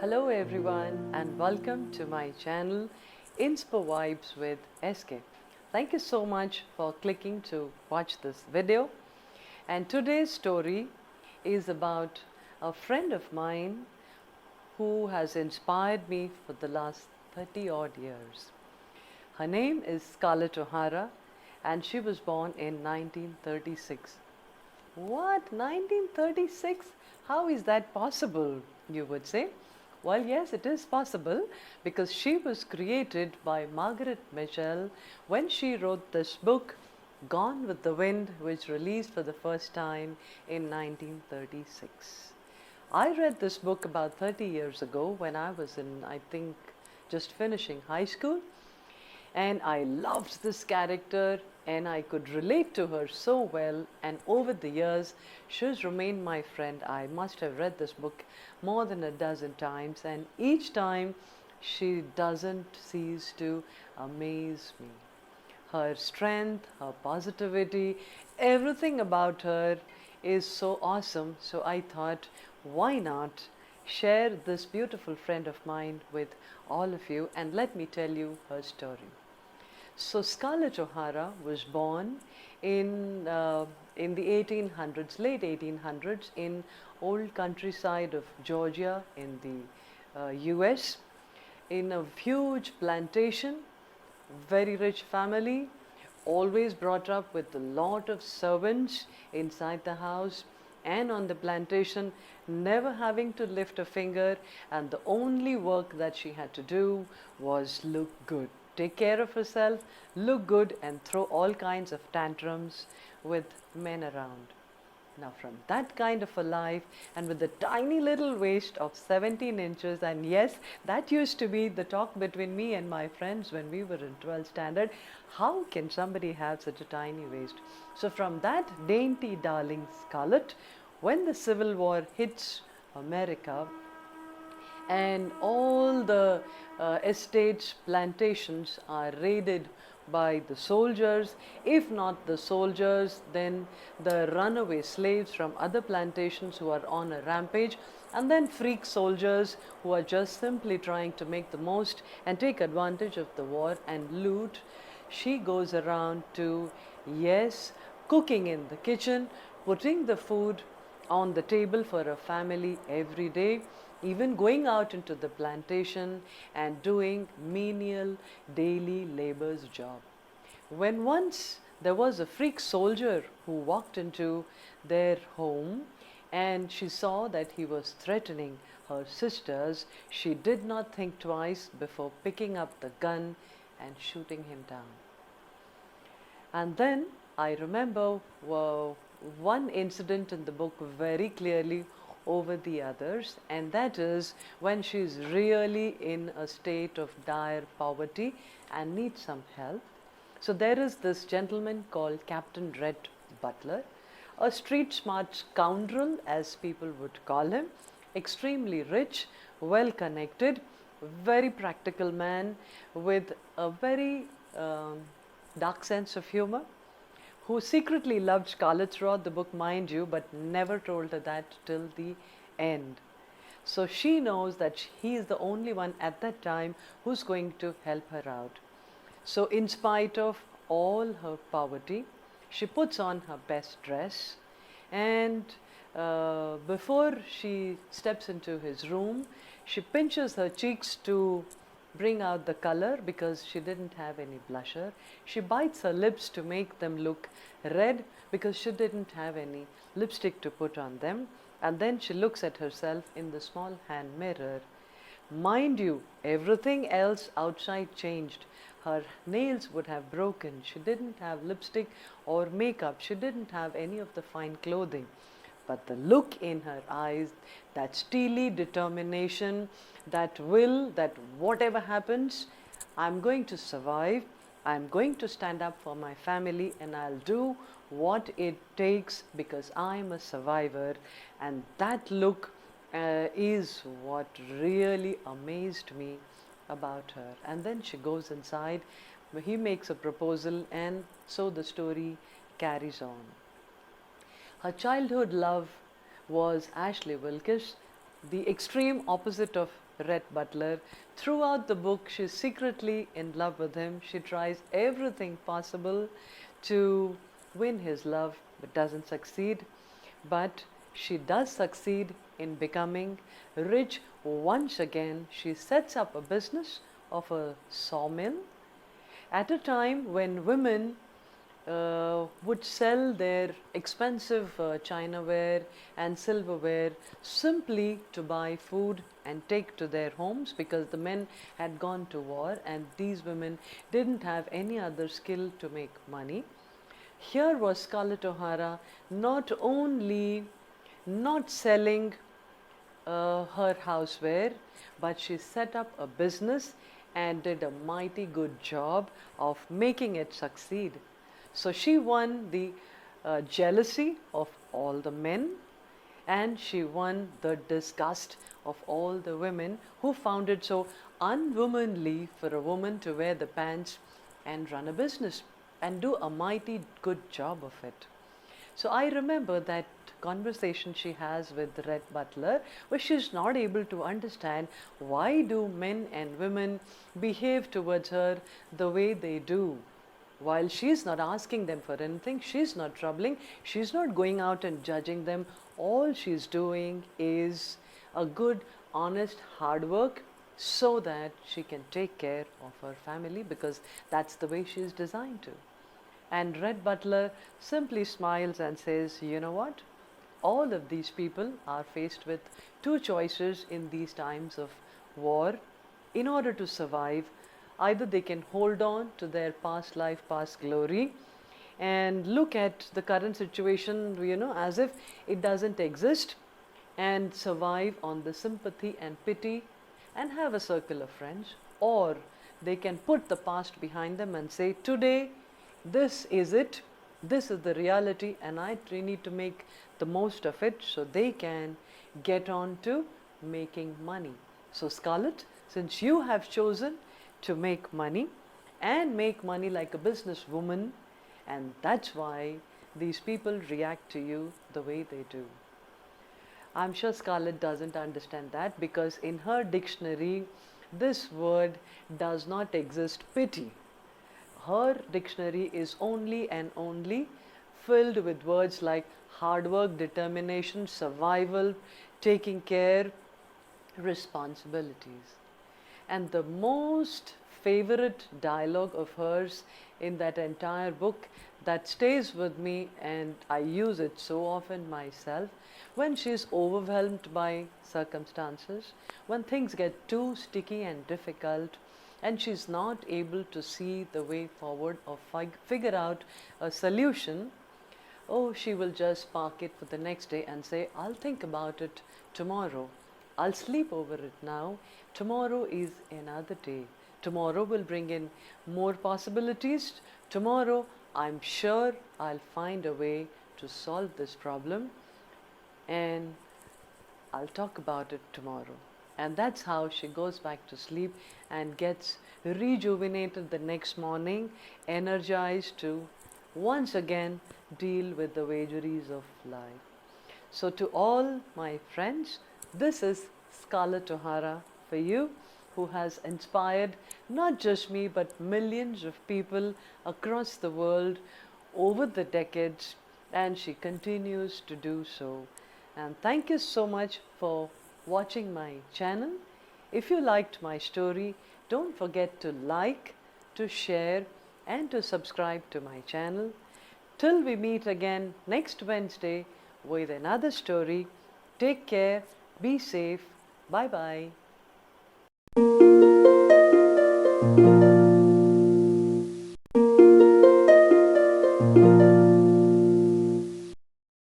Hello everyone and welcome to my channel Inspo Vibes with SK. Thank you so much for clicking to watch this video. And today's story is about a friend of mine who has inspired me for the last 30 odd years. Her name is Scarlet and she was born in 1936. What? 1936? How is that possible, you would say? Well, yes, it is possible because she was created by Margaret Mitchell when she wrote this book, Gone with the Wind, which released for the first time in 1936. I read this book about 30 years ago when I was in, I think, just finishing high school. And I loved this character and I could relate to her so well, and over the years she's remained my friend. I must have read this book more than a dozen times, and each time she doesn't cease to amaze me. Her strength, her positivity, everything about her is so awesome. So I thought, why not share this beautiful friend of mine with all of you, and let me tell you her story. So Scarlett O'Hara was born in the 1800s, late 1800s, in old countryside of Georgia in the US, in a huge plantation, very rich family, always brought up with a lot of servants inside the house and on the plantation, never having to lift a finger, and the only work that she had to do was look good. Take care of herself, look good, and throw all kinds of tantrums with men around. Now, from that kind of a life, and with the tiny little waist of 17 inches, and yes, that used to be the talk between me and my friends when we were in 12th standard. How can somebody have such a tiny waist? So, from that dainty darling Scarlet, when the Civil War hits America, and all the estates, plantations are raided by the soldiers. If not the soldiers, then the runaway slaves from other plantations who are on a rampage, and then freak soldiers who are just simply trying to make the most and take advantage of the war and loot. She goes around to, yes, cooking in the kitchen, putting the food on the table for a family every day, even going out into the plantation and doing menial daily labor's job. When once there was a freak soldier who walked into their home and she saw that he was threatening her sisters, she did not think twice before picking up the gun and shooting him down. And then I remember one incident in the book very clearly over the others, and that is when she's really in a state of dire poverty and needs some help. So there is this gentleman called Captain Red Butler, a street smart scoundrel as people would call him, extremely rich, well connected, very practical man with a very dark sense of humor, who secretly loved Scarlet throughout the book, mind you, but never told her that till the end. So she knows that he is the only one at that time who's going to help her out. So in spite of all her poverty, she puts on her best dress, and before she steps into his room, she pinches her cheeks to bring out the color because she didn't have any blusher. She bites her lips to make them look red because she didn't have any lipstick to put on them. And then she looks at herself in the small hand mirror. Mind you, everything else outside changed. Her nails would have broken. She didn't have lipstick or makeup. She didn't have any of the fine clothing. But the look in her eyes, that steely determination, that will, that whatever happens, I'm going to survive, I'm going to stand up for my family, and I'll do what it takes because I'm a survivor. And that look is what really amazed me about her. And then she goes inside, he makes a proposal, and so the story carries on. Her childhood love was Ashley Wilkes, the extreme opposite of Red Butler. Throughout the book, she's secretly in love with him. She tries everything possible to win his love, but doesn't succeed. But she does succeed in becoming rich once again. She sets up a business of a sawmill at a time when women would sell their expensive chinaware and silverware simply to buy food and take to their homes, because the men had gone to war and these women didn't have any other skill to make money. Here was Scarlett O'Hara not only not selling her houseware, but she set up a business and did a mighty good job of making it succeed. So she won the jealousy of all the men, and she won the disgust of all the women who found it so unwomanly for a woman to wear the pants and run a business and do a mighty good job of it. So I remember that conversation she has with Red Butler, where she's not able to understand why do men and women behave towards her the way they do. While she's not asking them for anything, she's not troubling, she's not going out and judging them. All she's doing is a good, honest, hard work so that she can take care of her family, because that's the way she's designed to. And Red Butler simply smiles and says, you know what? All of these people are faced with two choices in these times of war. In order to survive, either they can hold on to their past life, past glory, and look at the current situation, as if it doesn't exist, and survive on the sympathy and pity and have a circle of friends. Or they can put the past behind them and say, today, this is it, this is the reality, and I need to make the most of it so they can get on to making money. So Scarlet, since you have chosen to make money and make money like a businesswoman, and that's why these people react to you the way they do. I'm sure Scarlet doesn't understand that, because in her dictionary this word does not exist, pity. Her dictionary is only and only filled with words like hard work, determination, survival, taking care, responsibilities. And the most favorite dialogue of hers in that entire book that stays with me, and I use it so often myself, when she's overwhelmed by circumstances, when things get too sticky and difficult, and she's not able to see the way forward or figure out a solution, oh, she will just park it for the next day and say, I'll think about it tomorrow. I'll sleep over it now. Tomorrow is another day. Tomorrow will bring in more possibilities. Tomorrow, I'm sure I'll find a way to solve this problem, and I'll talk about it tomorrow. And that's how she goes back to sleep and gets rejuvenated the next morning, energized to once again deal with the vagaries of life. So to all my friends, this is Scarlett O'Hara for you, who has inspired not just me but millions of people across the world over the decades, and she continues to do so. And thank you so much for watching my channel. If you liked my story, don't forget to like, to share, and to subscribe to my channel. Till we meet again next Wednesday with another story, take care, be safe, bye bye.